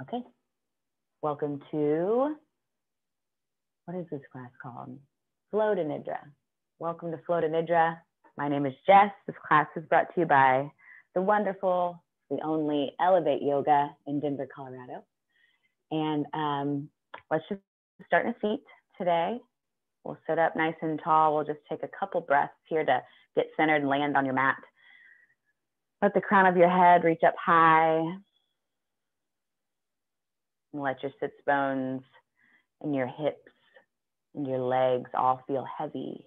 Okay, welcome to, what is this class called? Flow to Nidra. Welcome to Flow to Nidra. My name is Jess. This class is brought to you by the wonderful, the only Elevate Yoga in Denver, Colorado. And let's just start in a seat today. We'll sit up nice and tall. We'll just take a couple breaths here to get centered and land on your mat. Let the crown of your head reach up high. And let your sits bones and your hips and your legs all feel heavy,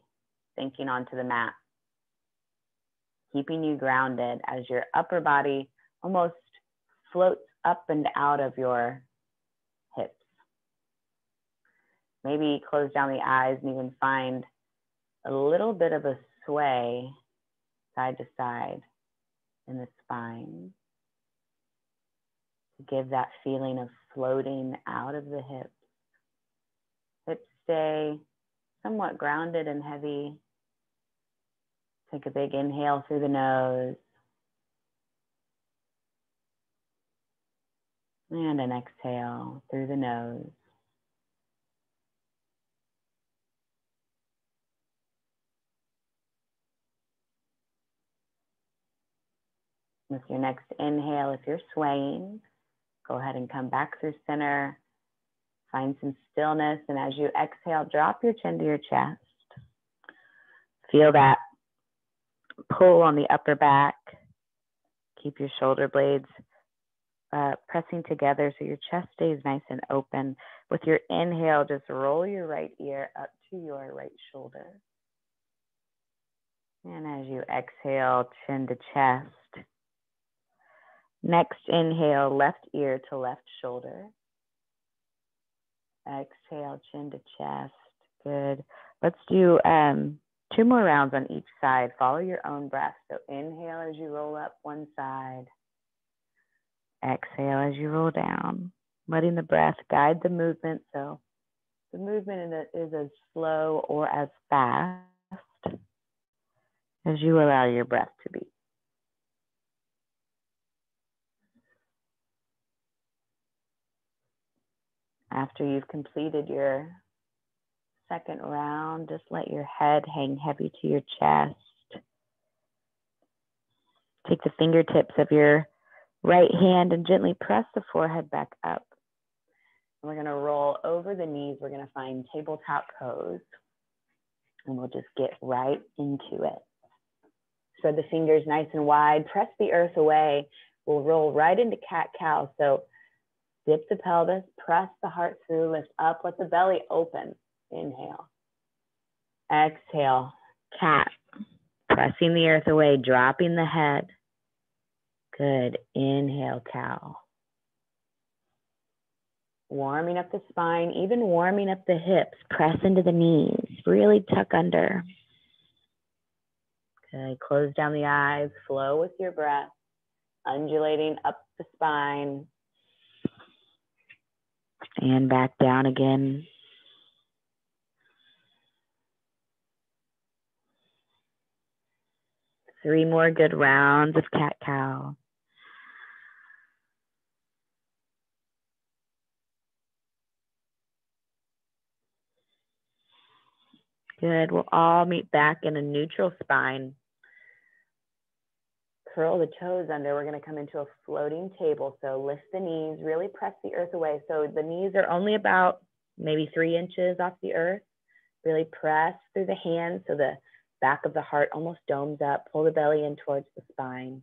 sinking onto the mat, keeping you grounded as your upper body almost floats up and out of your hips. Maybe close down the eyes and even find a little bit of a sway side to side in the spine to give that feeling of floating out of the hips. Hips stay somewhat grounded and heavy. Take a big inhale through the nose. And an exhale through the nose. With your next inhale, if you're swaying, go ahead and come back through center. Find some stillness, and as you exhale, drop your chin to your chest. Feel that pull on the upper back. Keep your shoulder blades pressing together so your chest stays nice and open. With your inhale, just roll your right ear up to your right shoulder. And as you exhale, chin to chest. Next inhale, left ear to left shoulder. Exhale, chin to chest. Good. Let's do 2 more rounds on each side. Follow your own breath. So inhale as you roll up one side. Exhale as you roll down. Letting the breath guide the movement. So the movement is as slow or as fast as you allow your breath to be. After you've completed your second round, just let your head hang heavy to your chest. Take the fingertips of your right hand and gently press the forehead back up. And we're going to roll over the knees. We're going to find tabletop pose. And we'll just get right into it. Spread the fingers nice and wide. Press the earth away. We'll roll right into cat-cow. So dip the pelvis, press the heart through, lift up, let the belly open. Inhale. Exhale, cat. Pressing the earth away, dropping the head. Good. Inhale, cow. Warming up the spine, even warming up the hips. Press into the knees. Really tuck under. Good. Close down the eyes. Flow with your breath. Undulating up the spine. And back down again. Three more good rounds of cat-cow. Good. We'll all meet back in a neutral spine. Curl the toes under. We're going to come into a floating table. So lift the knees, really press the earth away. So the knees are only about maybe 3 inches off the earth. Really press through the hands so the back of the heart almost domes up. Pull the belly in towards the spine.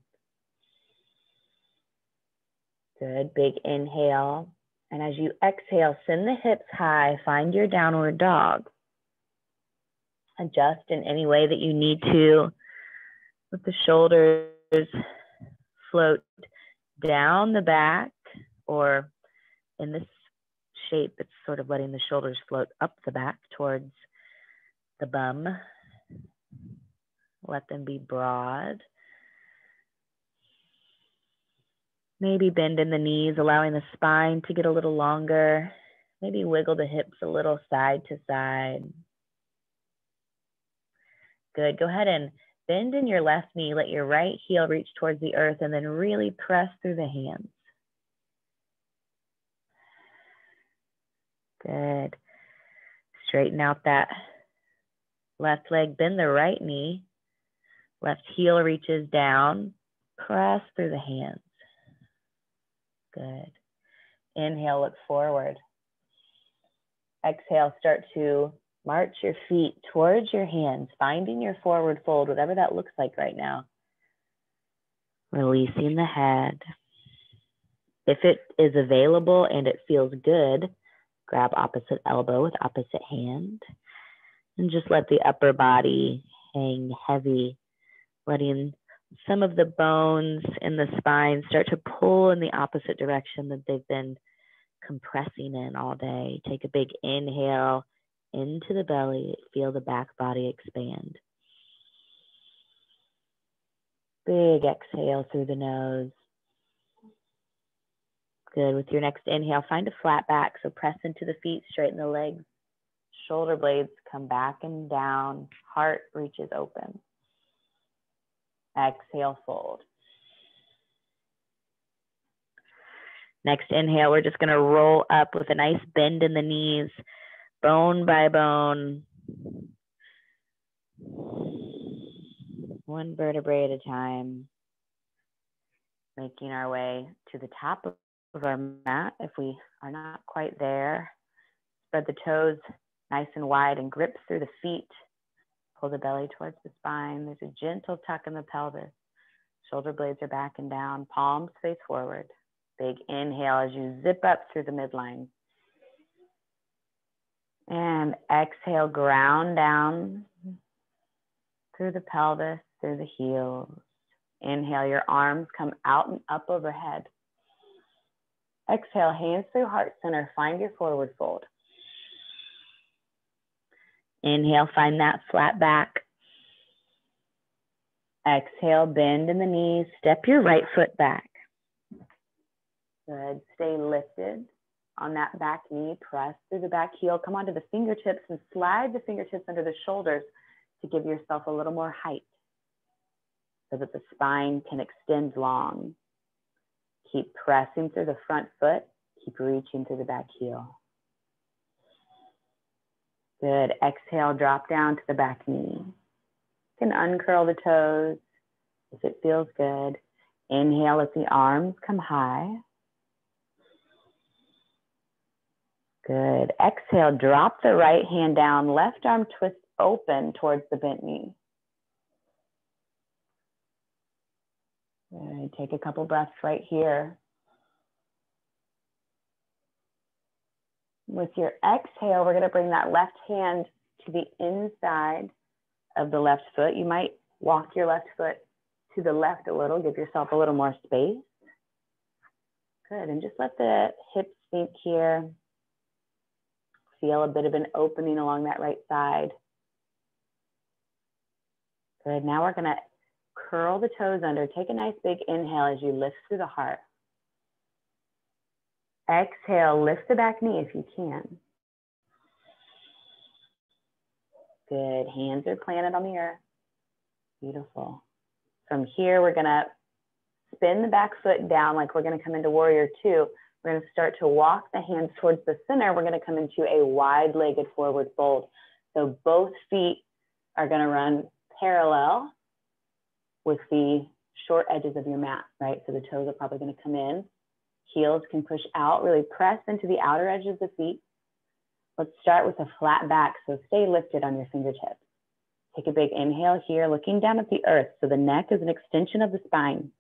Good. Big inhale. And as you exhale, send the hips high. Find your downward dog. Adjust in any way that you need to. Let the shoulders float down the back, or in this shape, it's sort of letting the shoulders float up the back towards the bum. Let them be broad. Maybe bend in the knees, allowing the spine to get a little longer. Maybe wiggle the hips a little side to side. Good. Go ahead and bend in your left knee. Let your right heel reach towards the earth and then really press through the hands. Good. Straighten out that left leg, bend the right knee. Left heel reaches down. Press through the hands. Good. Inhale, look forward. Exhale, start to march your feet towards your hands, finding your forward fold, whatever that looks like right now. Releasing the head. If it is available and it feels good, grab opposite elbow with opposite hand and just let the upper body hang heavy, letting some of the bones in the spine start to pull in the opposite direction that they've been compressing in all day. Take a big inhale into the belly. Feel the back body expand. Big exhale through the nose. Good. With your next inhale, find a flat back. So press into the feet, straighten the legs. Shoulder blades come back and down. Heart reaches open. Exhale, fold. Next inhale, we're just going to roll up with a nice bend in the knees, bone by bone. One vertebrae at a time. Making our way to the top of our mat if we are not quite there. Spread the toes nice and wide and grip through the feet. Pull the belly towards the spine. There's a gentle tuck in the pelvis. Shoulder blades are back and down. Palms face forward. Big inhale as you zip up through the midline. And exhale, ground down through the pelvis, through the heels. Inhale, your arms come out and up overhead. Exhale, hands through heart center. Find your forward fold. Inhale, find that flat back. Exhale, bend in the knees. Step your right foot back. Good. Stay lifted on that back knee. Press through the back heel. Come onto the fingertips and slide the fingertips under the shoulders to give yourself a little more height so that the spine can extend long. Keep pressing through the front foot. Keep reaching through the back heel. Good. Exhale, drop down to the back knee. You can uncurl the toes if it feels good. Inhale, let the arms come high. Good. Exhale, drop the right hand down. Left arm twist open towards the bent knee. Good. Take a couple breaths right here. With your exhale, we're going to bring that left hand to the inside of the left foot. You might walk your left foot to the left a little, give yourself a little more space. Good, and just let the hips sink here. Feel a bit of an opening along that right side. Good, now we're gonna curl the toes under. Take a nice big inhale as you lift through the heart. Exhale, lift the back knee if you can. Good, hands are planted on the earth. Beautiful. From here, we're gonna spin the back foot down like we're gonna come into warrior two. We're gonna start to walk the hands towards the center. We're gonna come into a wide-legged forward fold. So both feet are gonna run parallel with the short edges of your mat, right? So the toes are probably gonna come in. Heels can push out, really press into the outer edge of the feet. Let's start with a flat back, so stay lifted on your fingertips. Take a big inhale here, looking down at the earth, so the neck is an extension of the spine.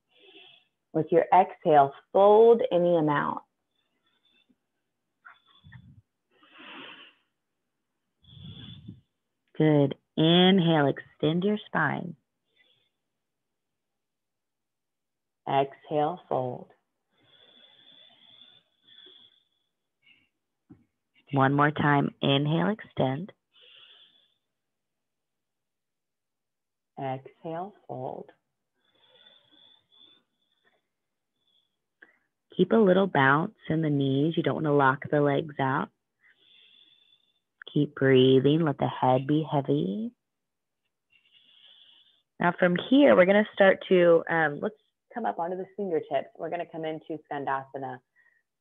With your exhale, fold any amount. Good. Inhale, extend your spine. Exhale, fold. One more time. Inhale, extend. Exhale, fold. Keep a little bounce in the knees. You don't want to lock the legs out. Keep breathing. Let the head be heavy. Now from here, we're going to start to, let's come up onto the fingertips. We're going to come into Skandasana.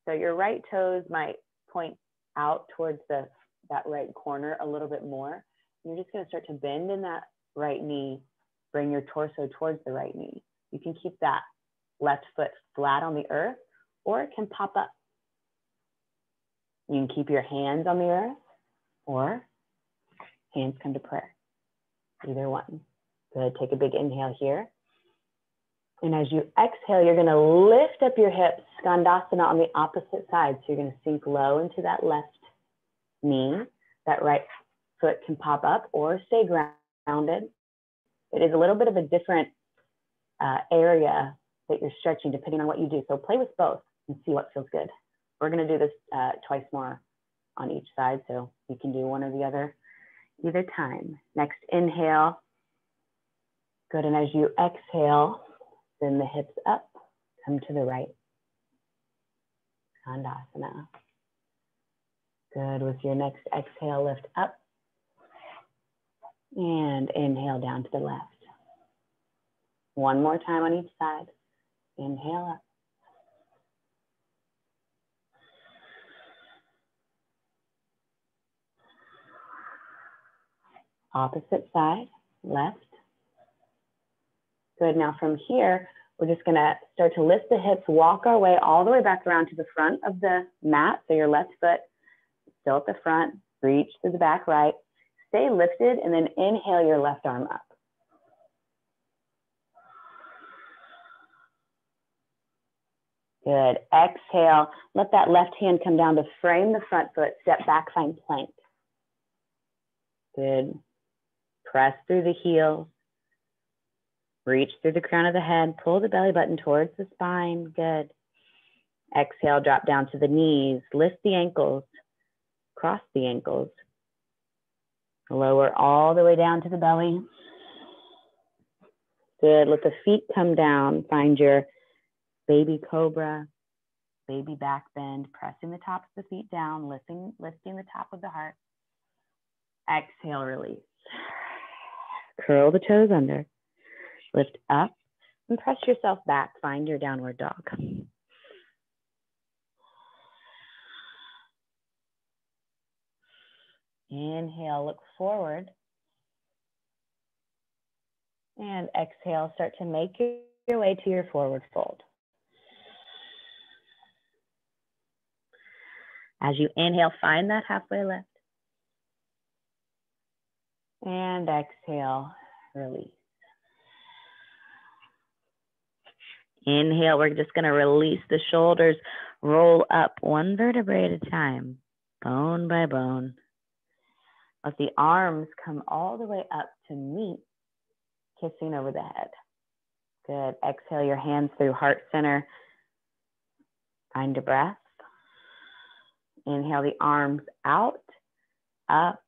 So your right toes might point out towards that right corner a little bit more. You're just going to start to bend in that right knee, bring your torso towards the right knee. You can keep that left foot flat on the earth, or it can pop up. You can keep your hands on the earth, or hands come to prayer. Either one. Good. Take a big inhale here. And as you exhale, you're going to lift up your hips, Skandasana on the opposite side. So you're going to sink low into that left knee. That right foot can pop up or stay grounded. It is a little bit of a different area that you're stretching depending on what you do. So play with both and see what feels good. We're going to do this twice more on each side. So you can do one or the other either time. Next, inhale. Good. And as you exhale, send the hips up, come to the right. Skandasana. Good. With your next exhale, lift up. And inhale down to the left. One more time on each side. Inhale up. Opposite side, left. Good. Now from here, we're just going to start to lift the hips, walk our way all the way back around to the front of the mat. So your left foot still at the front, reach to the back right. Stay lifted and then inhale your left arm up. Good. Exhale. Let that left hand come down to frame the front foot. Step back, find plank. Good. Press through the heels. Reach through the crown of the head. Pull the belly button towards the spine. Good. Exhale, drop down to the knees. Lift the ankles. Cross the ankles. Lower all the way down to the belly. Good. Let the feet come down. Find your baby cobra, baby back bend, pressing the tops of the feet down, lifting the top of the heart. Exhale, release. Curl the toes under. Lift up and press yourself back. Find your downward dog. Inhale, look forward. And exhale, start to make your way to your forward fold. As you inhale, find that halfway lift. And exhale, release. Inhale, we're just going to release the shoulders, roll up one vertebrae at a time, bone by bone. Let the arms come all the way up to meet, kissing over the head. Good. Exhale your hands through heart center. Find your breath. Inhale the arms out, up,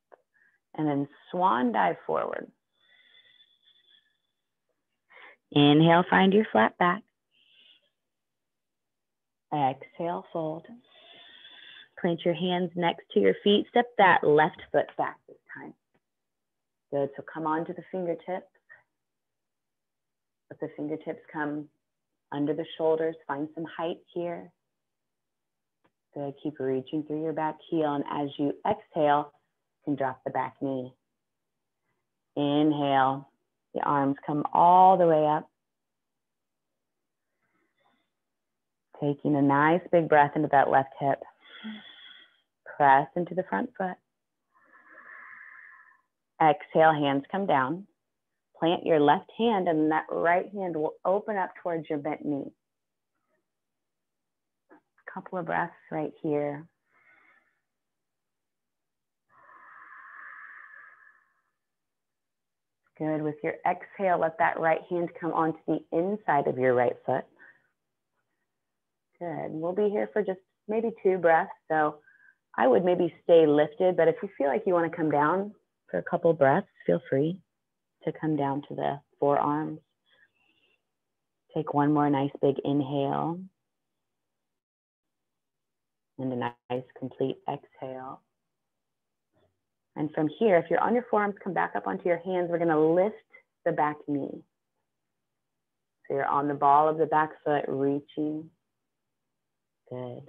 and then swan dive forward. Inhale, find your flat back. Exhale, fold. Plant your hands next to your feet. Step that left foot back this time. Good. So come on to the fingertips. Let the fingertips come under the shoulders. Find some height here. Good. Keep reaching through your back heel. And as you exhale, you can drop the back knee. Inhale. The arms come all the way up. Taking a nice big breath into that left hip. Press into the front foot. Exhale, hands come down. Plant your left hand and that right hand will open up towards your bent knee. A couple of breaths right here. Good. With your exhale, let that right hand come onto the inside of your right foot. Good. We'll be here for just maybe 2 breaths. So I would maybe stay lifted, but if you feel like you want to come down for a couple of breaths, feel free to come down to the forearms. Take one more nice big inhale. And a nice complete exhale. And from here, if you're on your forearms, come back up onto your hands. We're going to lift the back knee. So you're on the ball of the back foot, reaching. Good.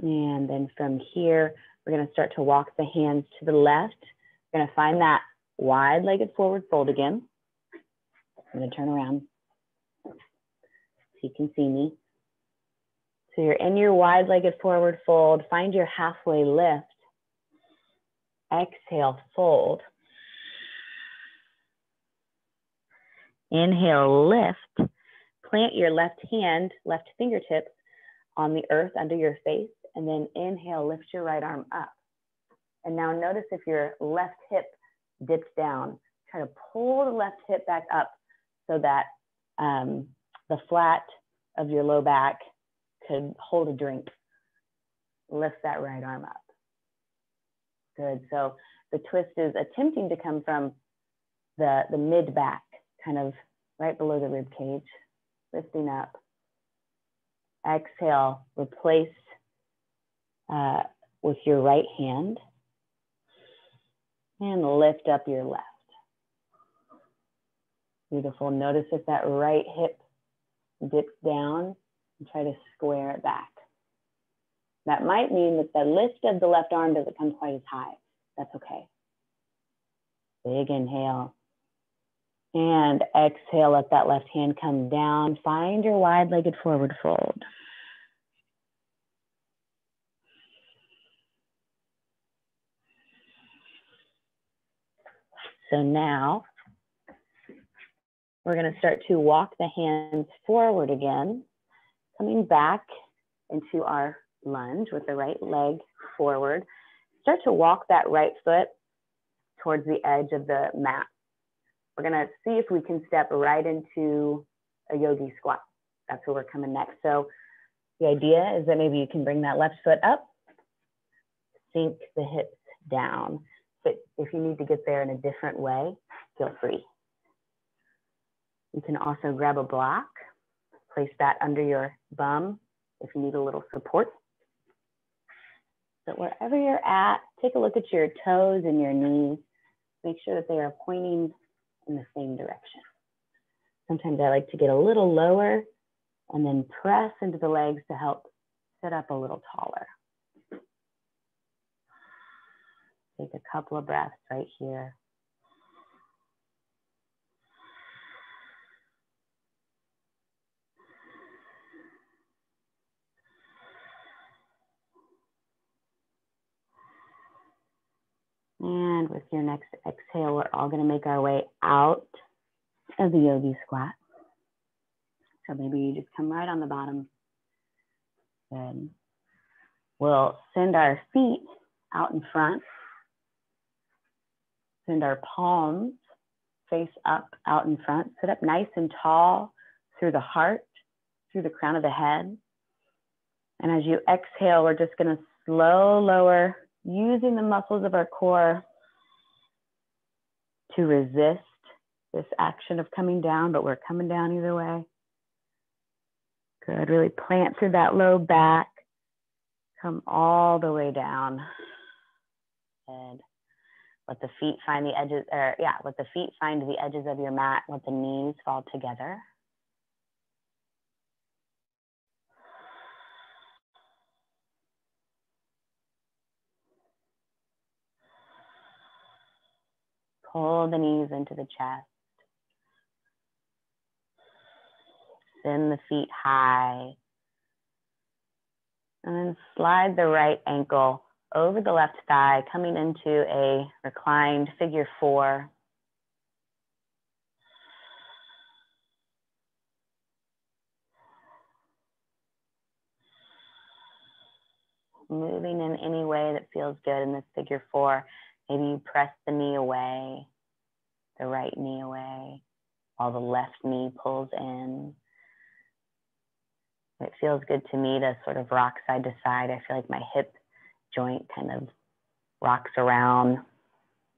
And then from here, we're going to start to walk the hands to the left. We're going to find that wide-legged forward fold again. I'm going to turn around so you can see me. So you're in your wide-legged forward fold. Find your halfway lift. Exhale, fold. Inhale, lift. Plant your left hand, left fingertips on the earth under your face. And then inhale, lift your right arm up. And now notice if your left hip dips down. Try to pull the left hip back up so that the flat of your low back could hold a drink. Lift that right arm up. Good. So the twist is attempting to come from the mid back, kind of right below the rib cage, lifting up. Exhale, replace with your right hand and lift up your left. Beautiful. Notice if that right hip dips down and try to square it back. That might mean that the lift of the left arm doesn't come quite as high. That's okay. Big inhale. And exhale, let that left hand come down. Find your wide-legged forward fold. So now we're going to start to walk the hands forward again, coming back into our lunge with the right leg forward. Start to walk that right foot towards the edge of the mat. We're going to see if we can step right into a yogi squat. That's where we're coming next. So the idea is that maybe you can bring that left foot up, sink the hips down. But if you need to get there in a different way, feel free. You can also grab a block, place that under your bum if you need a little support. But wherever you're at, take a look at your toes and your knees. Make sure that they are pointing in the same direction. Sometimes I like to get a little lower and then press into the legs to help sit up a little taller. Take a couple of breaths right here. And with your next exhale, we're all going to make our way out of the yogi squat. So maybe you just come right on the bottom. Good. We'll send our feet out in front. Send our palms face up out in front. Sit up nice and tall through the heart, through the crown of the head. And as you exhale, we're just going to slow lower, using the muscles of our core to resist this action of coming down, but we're coming down either way. Good. Really plant through that low back. Come all the way down. Good. Let the feet find the edges, let the feet find the edges of your mat. Let the knees fall together. Pull the knees into the chest. Send the feet high. And then slide the right ankle over the left thigh, coming into a reclined figure four. Moving in any way that feels good in this figure four. Maybe you press the knee away, the right knee away, while the left knee pulls in. It feels good to me to sort of rock side to side. I feel like my hip joint kind of rocks around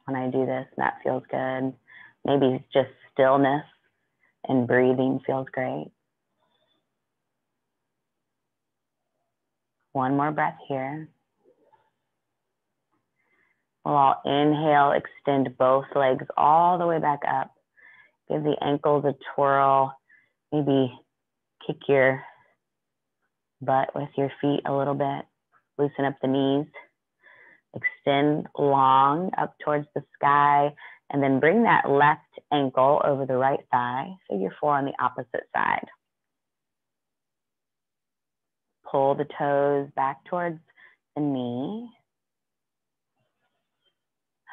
when I do this, and that feels good. Maybe just stillness and breathing feels great. One more breath here. We'll all inhale, extend both legs all the way back up. Give the ankles a twirl. Maybe kick your butt with your feet a little bit. Loosen up the knees. Extend long up towards the sky, and then bring that left ankle over the right thigh. Figure 4 on the opposite side. Pull the toes back towards the knee.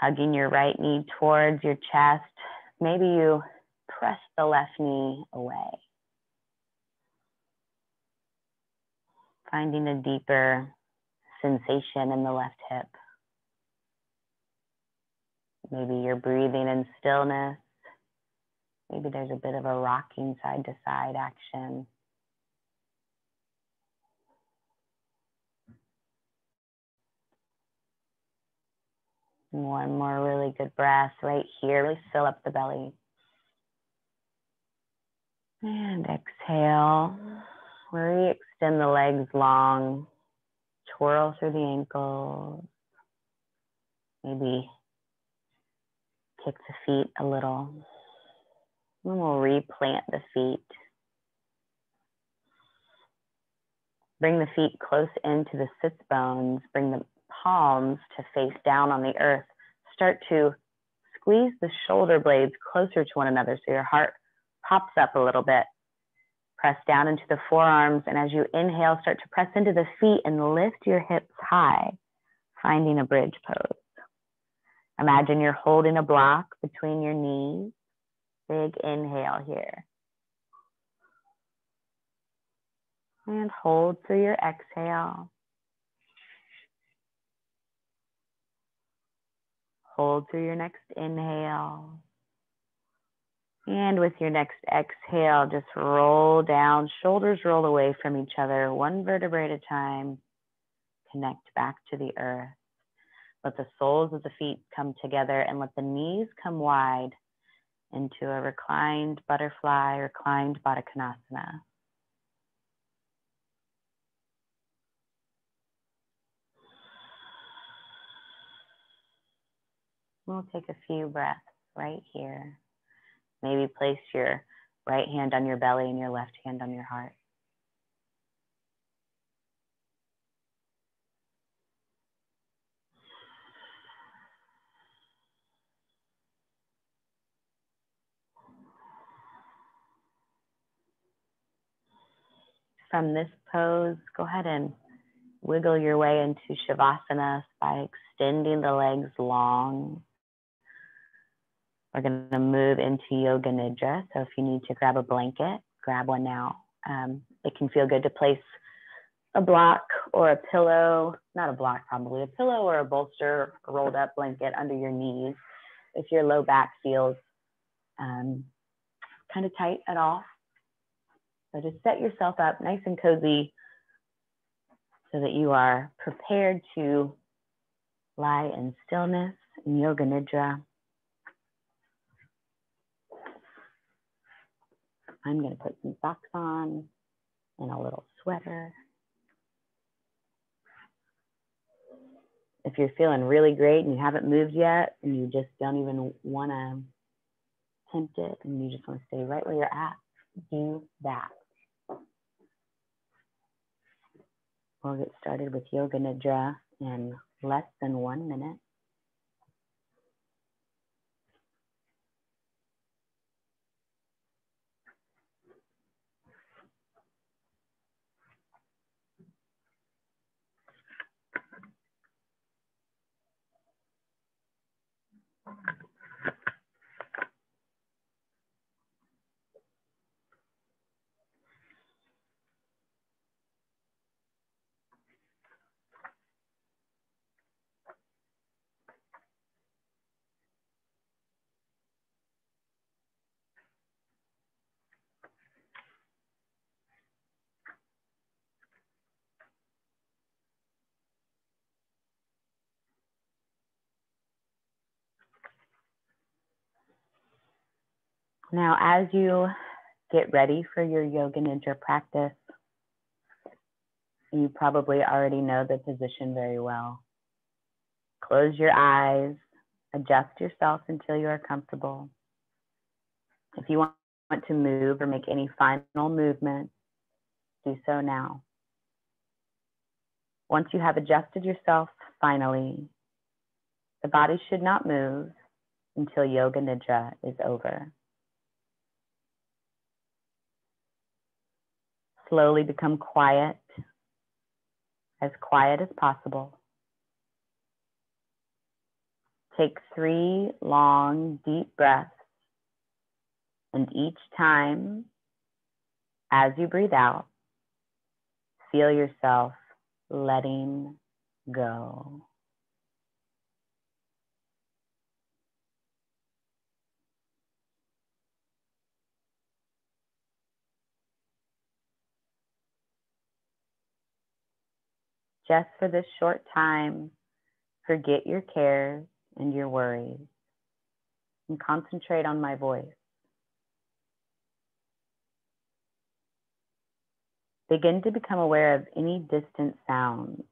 Hugging your right knee towards your chest. Maybe you press the left knee away. Finding a deeper sensation in the left hip. Maybe you're breathing in stillness. Maybe there's a bit of a rocking side to side action. One more really good breath right here. Really fill up the belly. And exhale. Re-extend the legs long. Twirl through the ankles. Maybe kick the feet a little. And we'll replant the feet. Bring the feet close into the sits bones. Bring the palms to face down on the earth. Start to squeeze the shoulder blades closer to one another so your heart pops up a little bit. Press down into the forearms, and as you inhale, start to press into the feet and lift your hips high, finding a bridge pose. Imagine you're holding a block between your knees. Big inhale here. And hold through your exhale. Hold through your next inhale. And with your next exhale, just roll down, shoulders roll away from each other, one vertebrae at a time. Connect back to the earth. Let the soles of the feet come together and let the knees come wide into a reclined butterfly, reclined Baddha Konasana. We'll take a few breaths right here. Maybe place your right hand on your belly and your left hand on your heart. From this pose, go ahead and wiggle your way into Shavasana by extending the legs long. We're going to move into Yoga Nidra. So if you need to grab a blanket, grab one now. It can feel good to place a block or a pillow, not a block probably, a pillow or a bolster, a rolled up blanket under your knees if your low back feels kind of tight at all. So just set yourself up nice and cozy so that you are prepared to lie in stillness in Yoga Nidra. I'm going to put some socks on and a little sweater. If you're feeling really great and you haven't moved yet and you just don't even want to attempt it and you just want to stay right where you're at, do that. We'll get started with Yoga Nidra in less than 1 minute. Now, as you get ready for your Yoga Nidra practice, you probably already know the position very well. Close your eyes, adjust yourself until you are comfortable. If you want to move or make any final movement, do so now. Once you have adjusted yourself, finally, the body should not move until Yoga Nidra is over. Slowly become quiet as possible. Take 3 long, deep breaths, and each time, as you breathe out, feel yourself letting go. Just for this short time, forget your cares and your worries and concentrate on my voice. Begin to become aware of any distant sounds.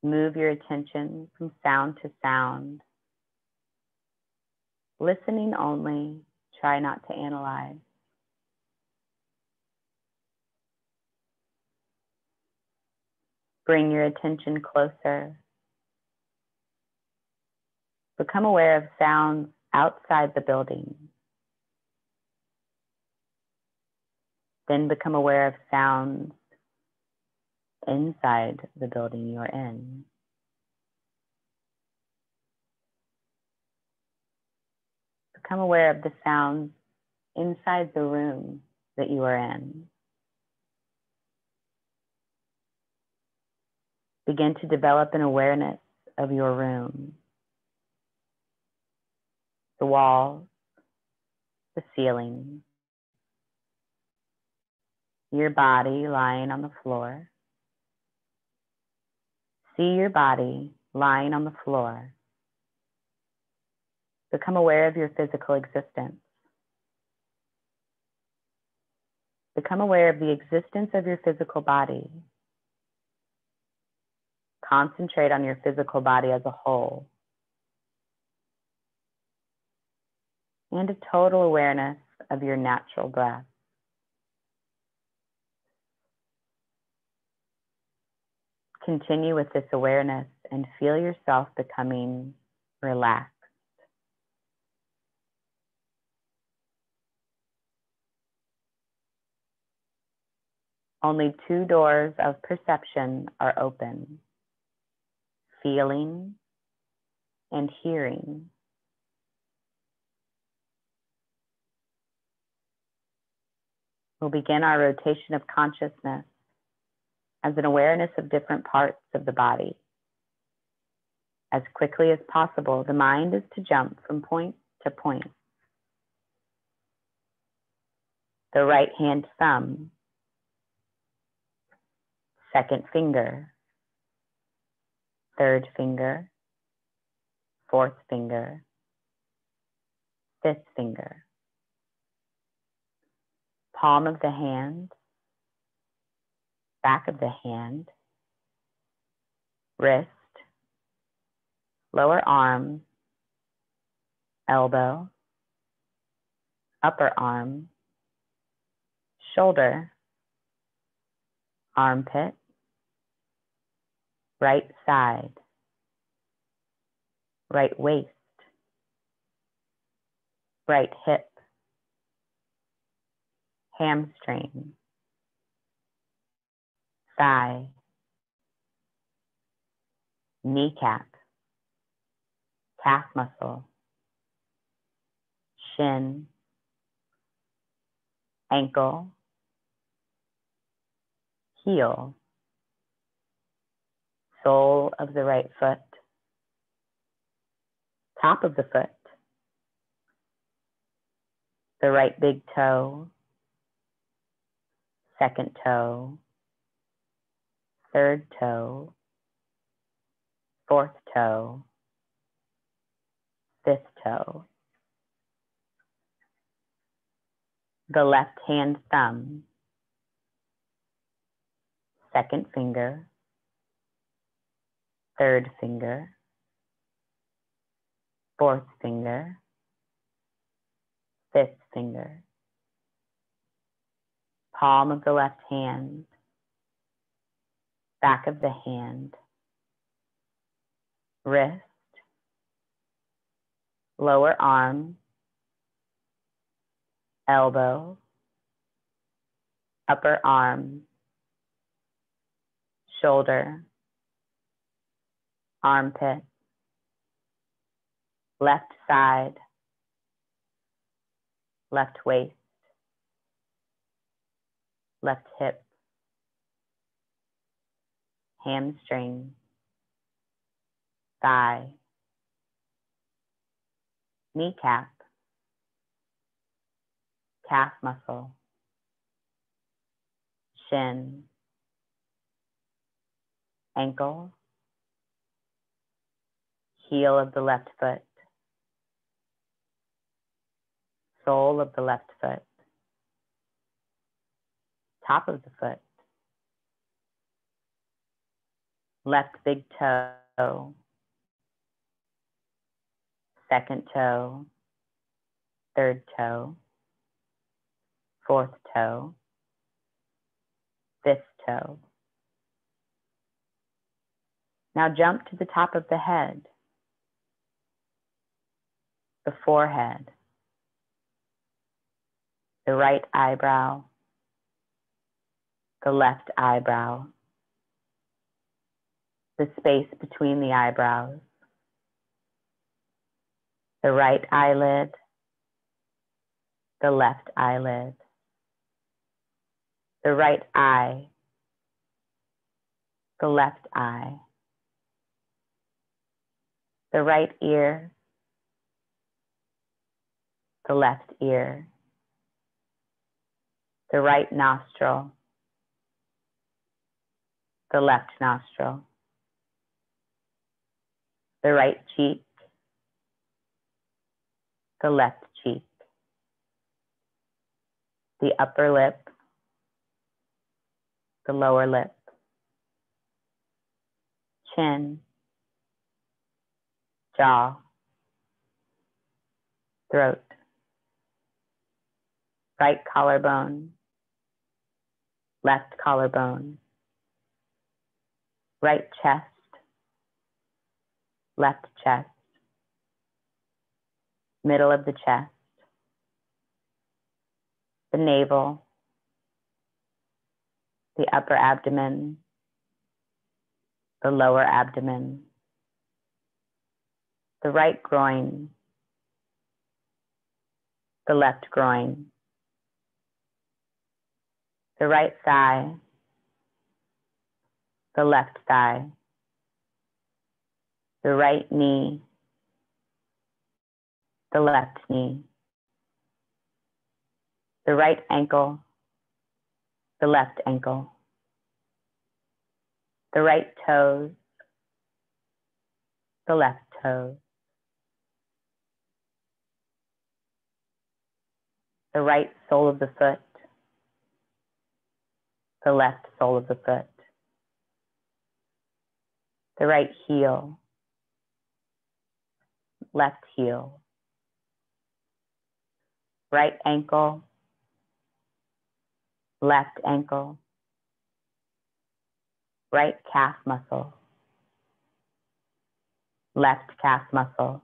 Move your attention from sound to sound. Listening only, try not to analyze. Bring your attention closer. Become aware of sounds outside the building. Then become aware of sounds inside the building you're in. Become aware of the sounds inside the room that you are in. Begin to develop an awareness of your room, the walls, the ceiling, your body lying on the floor. See your body lying on the floor. Become aware of your physical existence. Become aware of the existence of your physical body. Concentrate on your physical body as a whole. And a total awareness of your natural breath. Continue with this awareness and feel yourself becoming relaxed. Only 2 doors of perception are open: feeling and hearing. We'll begin our rotation of consciousness as an awareness of different parts of the body. As quickly as possible, the mind is to jump from point to point. The right hand thumb, second finger, third finger, fourth finger, fifth finger. Palm of the hand, back of the hand, wrist, lower arm, elbow, upper arm, shoulder, armpit, right side, right waist, right hip, hamstring, thigh, kneecap, calf muscle, shin, ankle, heel, sole of the right foot, top of the foot, the right big toe, second toe, third toe, fourth toe, fifth toe, the left hand thumb, second finger, third finger, fourth finger, fifth finger, palm of the left hand, back of the hand, wrist, lower arm, elbow, upper arm, shoulder, armpit, left side, left waist, left hip, hamstring, thigh, kneecap, calf muscle, shin, ankle, heel of the left foot, sole of the left foot, top of the foot, left big toe, second toe, third toe, fourth toe, fifth toe. Now jump to the top of the head, the forehead, the right eyebrow, the left eyebrow, the space between the eyebrows, the right eyelid, the left eyelid, the right eye, the left eye, the right ear, the left ear, the right nostril, the left nostril, the right cheek, the left cheek, the upper lip, the lower lip, chin, jaw, throat, right collarbone, left collarbone, right chest, left chest, middle of the chest, the navel, the upper abdomen, the lower abdomen, the right groin, the left groin, the right thigh, the left thigh, the right knee, the left knee, the right ankle, the left ankle, the right toes, the left toes, the right sole of the foot, the left sole of the foot, the right heel, left heel, right ankle, left ankle, right calf muscle, left calf muscle,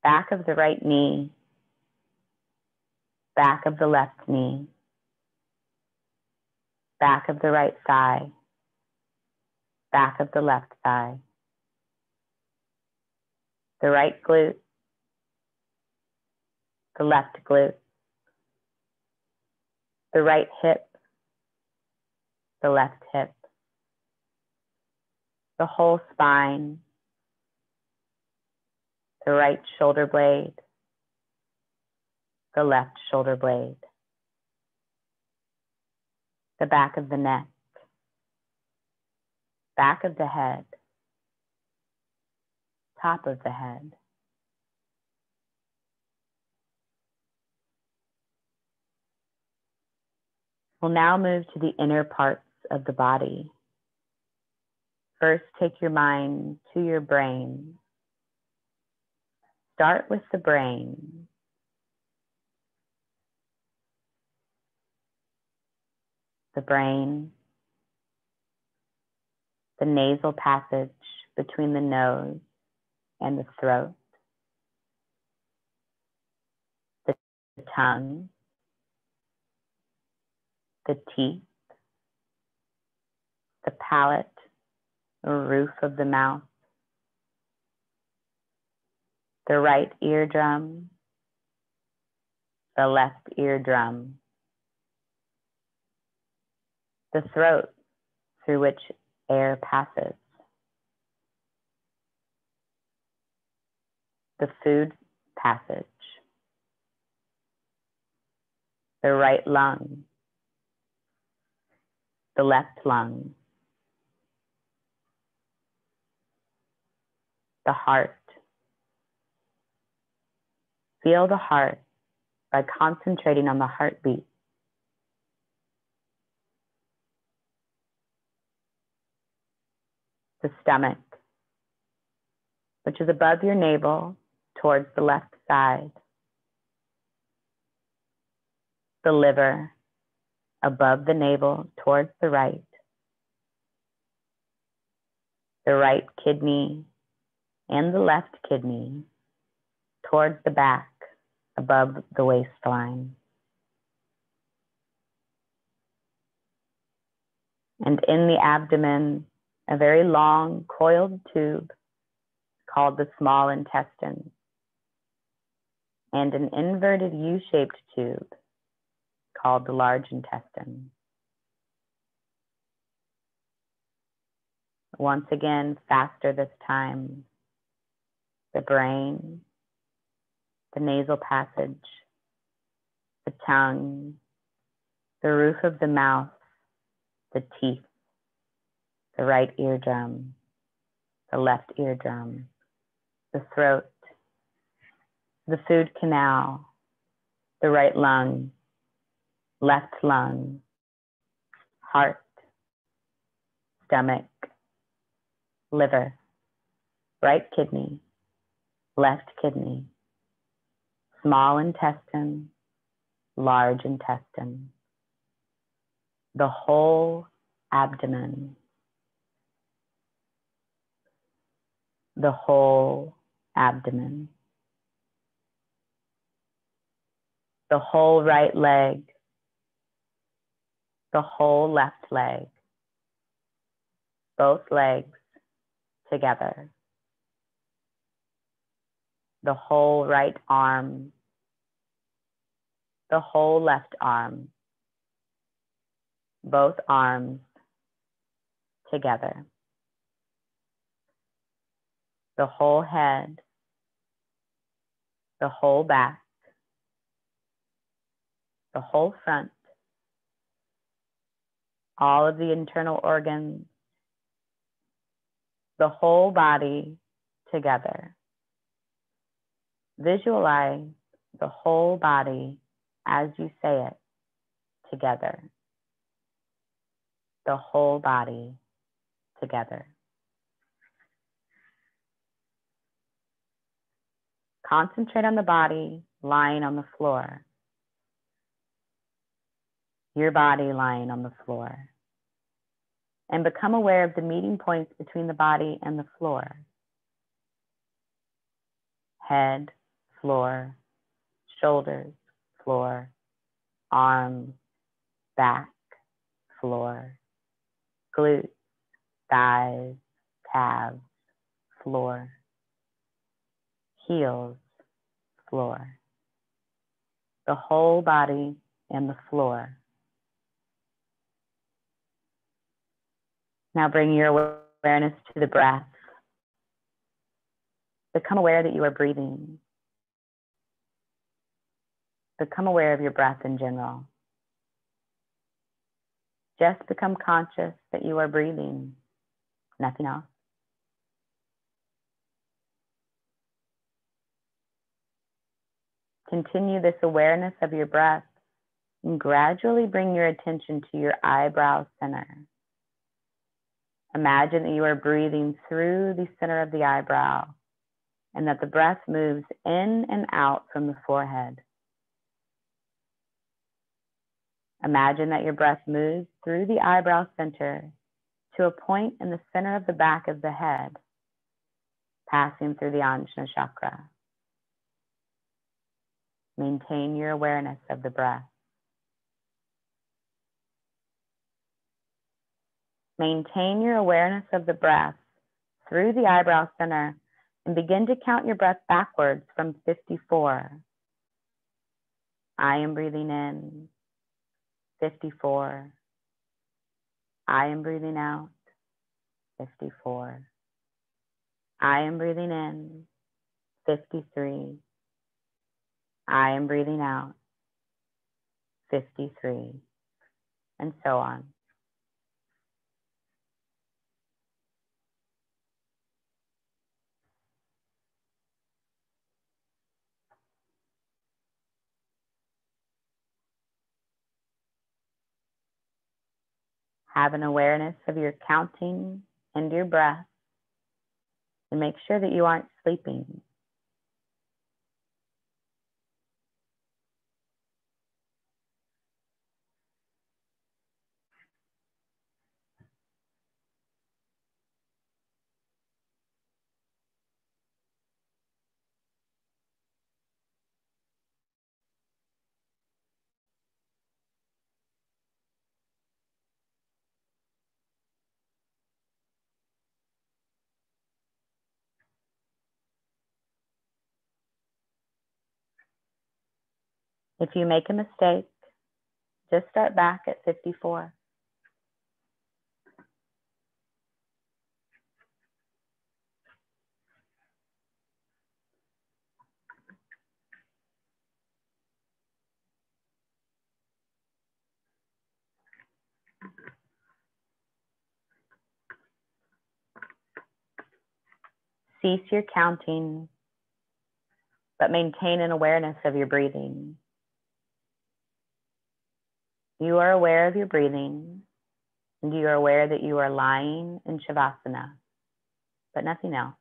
back of the right knee, back of the left knee, back of the right thigh, back of the left thigh, the right glute, the left glute, the right hip, the left hip, the whole spine, the right shoulder blade, the left shoulder blade, the back of the neck, back of the head, top of the head. We'll now move to the inner parts of the body. First, take your mind to your brain. Start with the brain. the brain, the nasal passage between the nose and the throat, the tongue, the teeth, the palate or roof of the mouth, the right eardrum, the left eardrum, the throat through which air passes, the food passage, the right lung, the left lung, the heart. Feel the heart by concentrating on the heartbeat. The stomach, which is above your navel towards the left side. The liver, above the navel towards the right. The right kidney and the left kidney towards the back, above the waistline. And in the abdomen, a very long coiled tube called the small intestine, and an inverted U-shaped tube called the large intestine. Once again, faster this time, the brain, the nasal passage, the tongue, the roof of the mouth, the teeth, the right eardrum, the left eardrum, the throat, the food canal, the right lung, left lung, heart, stomach, liver, right kidney, left kidney, small intestine, large intestine, the whole abdomen, the whole abdomen, the whole right leg, the whole left leg, both legs together, the whole right arm, the whole left arm, both arms together, the whole head, the whole back, the whole front, all of the internal organs, the whole body together. Visualize the whole body as you say it together. The whole body together. Concentrate on the body lying on the floor. Your body lying on the floor. And become aware of the meeting points between the body and the floor. Head, floor, shoulders, floor, arms, back, floor, glutes, thighs, calves, floor, heels, floor, the whole body and the floor. Now bring your awareness to the breath. Become aware that you are breathing. Become aware of your breath in general. Just become conscious that you are breathing, nothing else. Continue this awareness of your breath and gradually bring your attention to your eyebrow center. Imagine that you are breathing through the center of the eyebrow and that the breath moves in and out from the forehead. Imagine that your breath moves through the eyebrow center to a point in the center of the back of the head, passing through the Ajna chakra. Maintain your awareness of the breath. Maintain your awareness of the breath through the eyebrow center and begin to count your breath backwards from 54. I am breathing in. 54. I am breathing out. 54. I am breathing in. 53. I am breathing out. 53. And so on. Have an awareness of your counting and your breath, and make sure that you aren't sleeping. If you make a mistake, just start back at 54. Cease your counting, but maintain an awareness of your breathing. You are aware of your breathing, and you are aware that you are lying in Shavasana, but nothing else.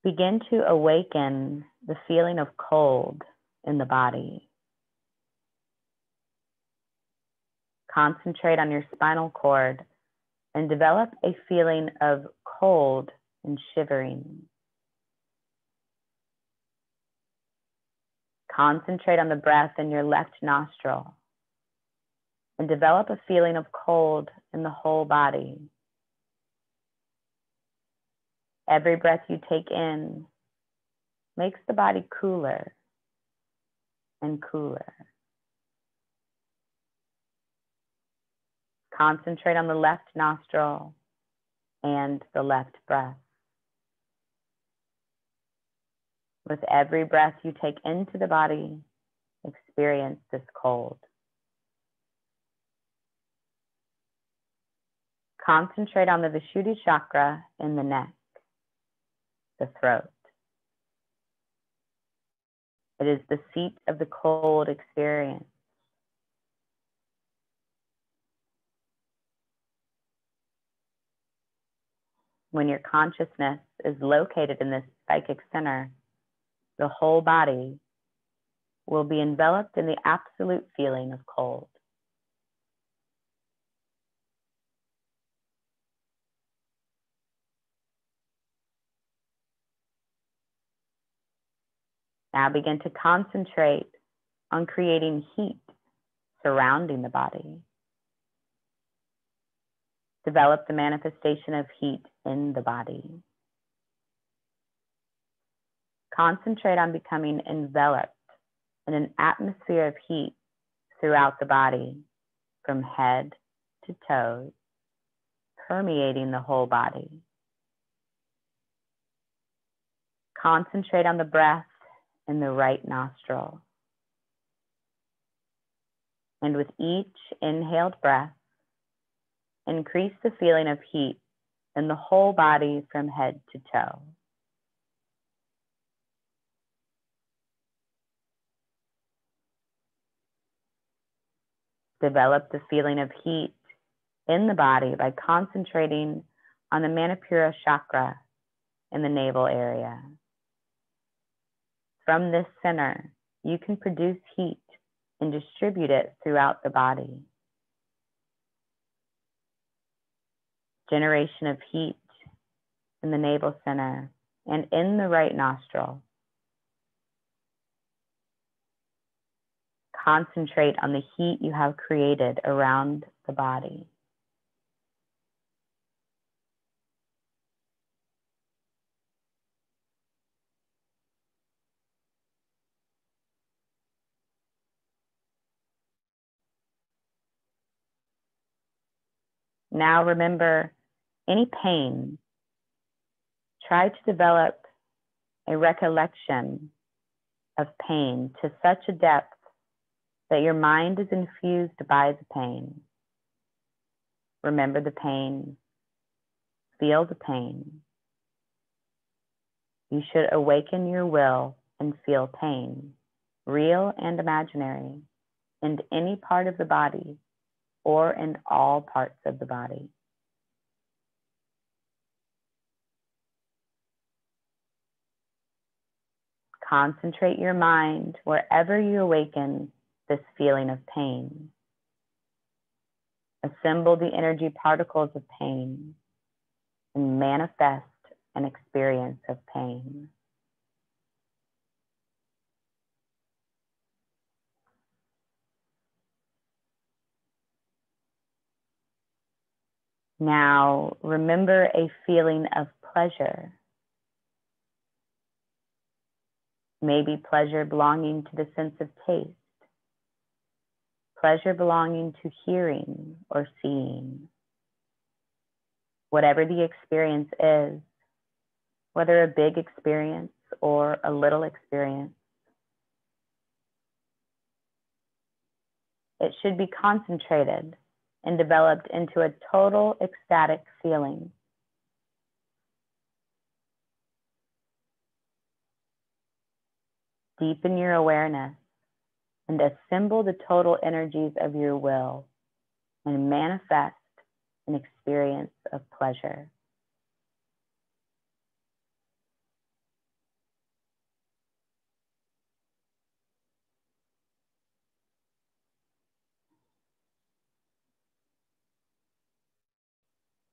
Begin to awaken the feeling of cold in the body. Concentrate on your spinal cord and develop a feeling of cold and shivering. Concentrate on the breath in your left nostril and develop a feeling of cold in the whole body. Every breath you take in makes the body cooler and cooler. Concentrate on the left nostril and the left breath. With every breath you take into the body, experience this cold. Concentrate on the Vishuddhi chakra in the neck, the throat. It is the seat of the cold experience. When your consciousness is located in this psychic center, the whole body will be enveloped in the absolute feeling of cold. Now begin to concentrate on creating heat surrounding the body. Develop the manifestation of heat in the body. Concentrate on becoming enveloped in an atmosphere of heat throughout the body, from head to toes, permeating the whole body. Concentrate on the breath in the right nostril. And with each inhaled breath, increase the feeling of heat in the whole body from head to toe. Develop the feeling of heat in the body by concentrating on the Manipura chakra in the navel area. From this center, you can produce heat and distribute it throughout the body. Generation of heat in the navel center and in the right nostril. Concentrate on the heat you have created around the body. Now remember, any pain, try to develop a recollection of pain to such a depth that your mind is infused by the pain. Remember the pain, feel the pain. You should awaken your will and feel pain, real and imaginary, in any part of the body or in all parts of the body. Concentrate your mind wherever you awaken this feeling of pain. Assemble the energy particles of pain and manifest an experience of pain. Now, remember a feeling of pleasure. Maybe pleasure belonging to the sense of taste, pleasure belonging to hearing or seeing. Whatever the experience is, whether a big experience or a little experience, it should be concentrated and developed into a total ecstatic feeling. Deepen your awareness and assemble the total energies of your will and manifest an experience of pleasure.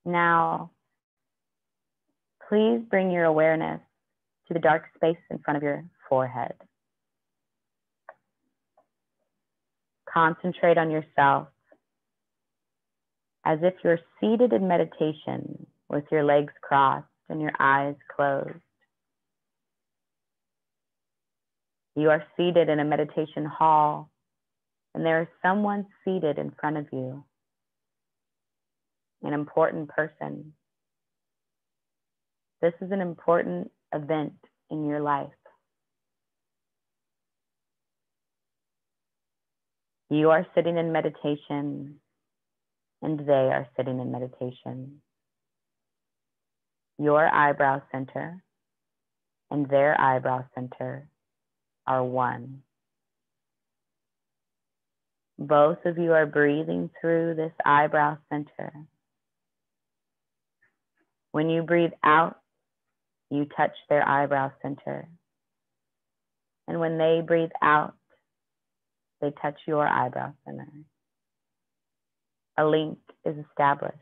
Now, please bring your awareness to the dark space in front of your forehead. Concentrate on yourself as if you're seated in meditation with your legs crossed and your eyes closed. You are seated in a meditation hall, and there is someone seated in front of you, an important person. This is an important event in your life. You are sitting in meditation, and they are sitting in meditation. Your eyebrow center and their eyebrow center are one. Both of you are breathing through this eyebrow center. When you breathe out, you touch their eyebrow center. And when they breathe out, they touch your eyebrow center. A link is established.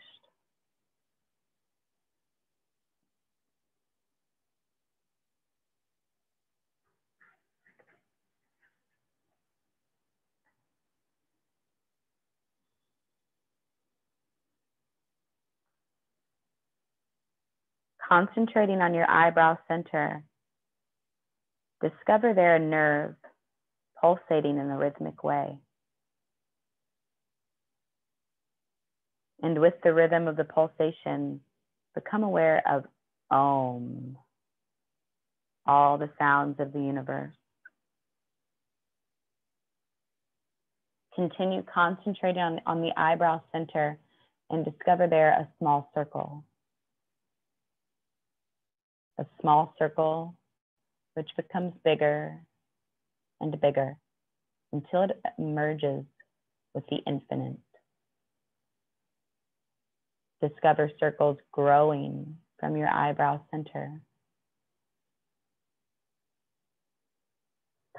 Concentrating on your eyebrow center, discover there a nerve pulsating in a rhythmic way. And with the rhythm of the pulsation, become aware of Om, all the sounds of the universe. Continue concentrating on the eyebrow center and discover there a small circle. A small circle which becomes bigger and bigger until it merges with the infinite. Discover circles growing from your eyebrow center.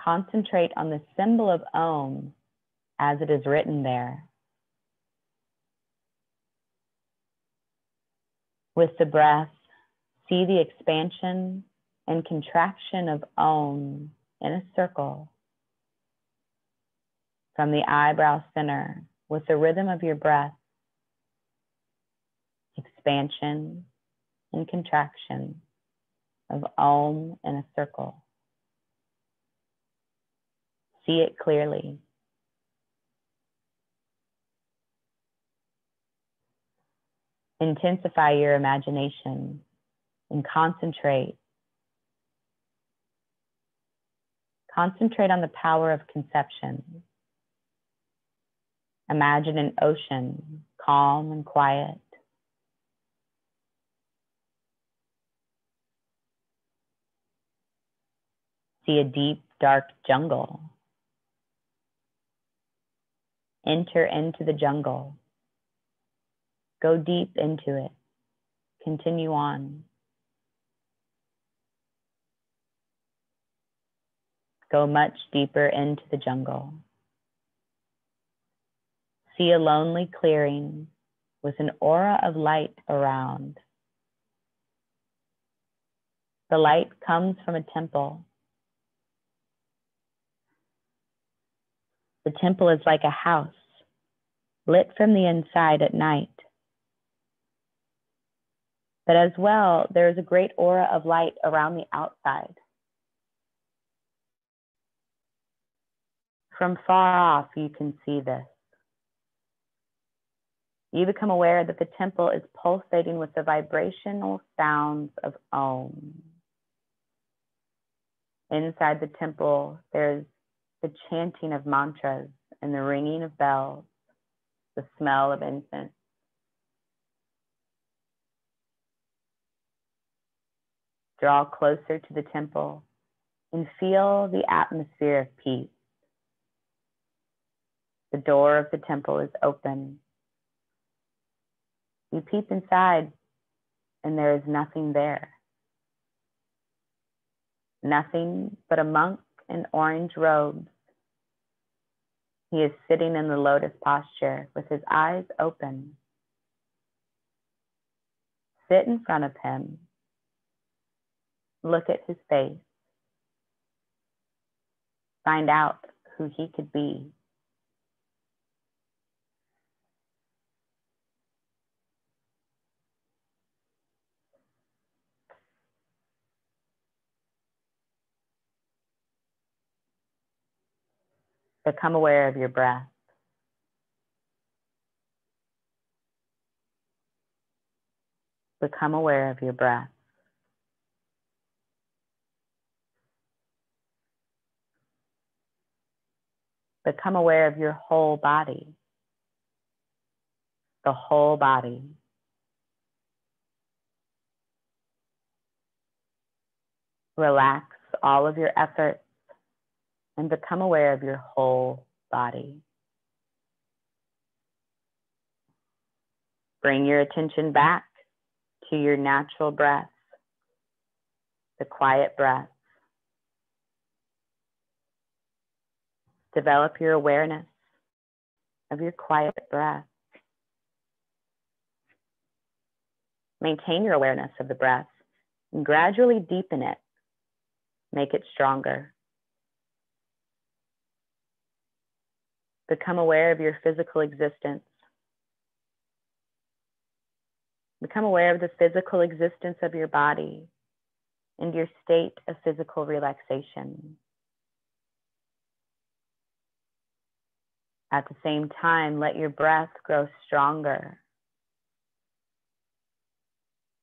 Concentrate on the symbol of Om as it is written there. With the breath, see the expansion and contraction of Om in a circle from the eyebrow center with the rhythm of your breath, expansion and contraction of Om in a circle. See it clearly. Intensify your imagination and concentrate. Concentrate on the power of conception. Imagine an ocean, calm and quiet. See a deep, dark jungle. Enter into the jungle. Go deep into it. Continue on. Go much deeper into the jungle. See a lonely clearing with an aura of light around. The light comes from a temple. The temple is like a house, lit from the inside at night. But as well, there is a great aura of light around the outside. From far off, you can see this. You become aware that the temple is pulsating with the vibrational sounds of Om. Inside the temple, there's the chanting of mantras and the ringing of bells, the smell of incense. Draw closer to the temple and feel the atmosphere of peace. The door of the temple is open. You peep inside and there is nothing there. Nothing but a monk in orange robes. He is sitting in the lotus posture with his eyes open. Sit in front of him. Look at his face. Find out who he could be. Become aware of your breath. Become aware of your breath. Become aware of your whole body. The whole body. Relax all of your efforts and become aware of your whole body. Bring your attention back to your natural breath, the quiet breath. Develop your awareness of your quiet breath. Maintain your awareness of the breath and gradually deepen it. Make it stronger. Become aware of your physical existence. Become aware of the physical existence of your body and your state of physical relaxation. At the same time, let your breath grow stronger.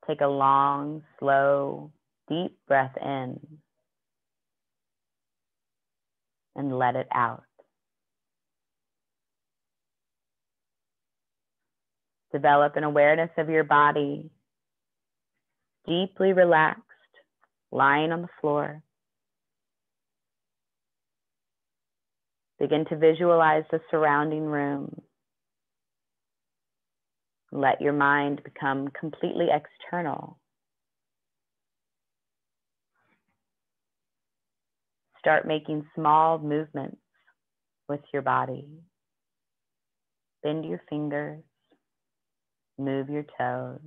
Take a long, slow, deep breath in and let it out. Develop an awareness of your body, deeply relaxed, lying on the floor. Begin to visualize the surrounding room. Let your mind become completely external. start making small movements with your body. Bend your fingers, move your toes,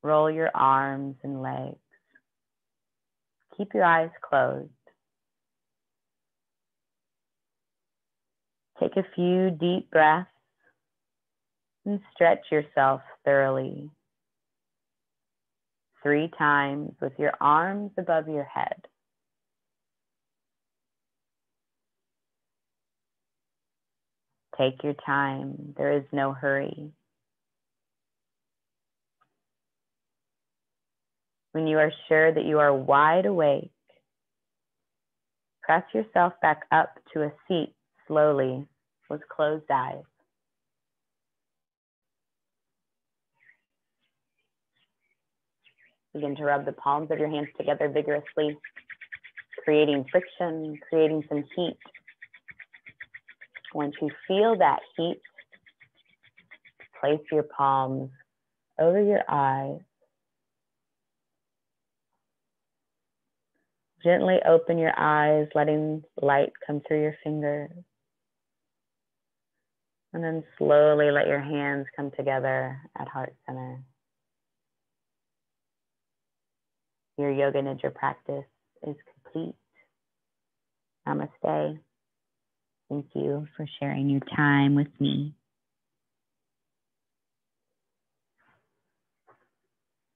roll your arms and legs. Keep your eyes closed. Take a few deep breaths and stretch yourself thoroughly. 3 times with your arms above your head. Take your time. There is no hurry. When you are sure that you are wide awake, press yourself back up to a seat slowly with closed eyes. Begin to rub the palms of your hands together vigorously, creating friction, creating some heat. Once you feel that heat, place your palms over your eyes. Gently open your eyes, letting light come through your fingers. And then slowly let your hands come together at heart center. Your Yoga Nidra practice is complete. Namaste. Thank you for sharing your time with me.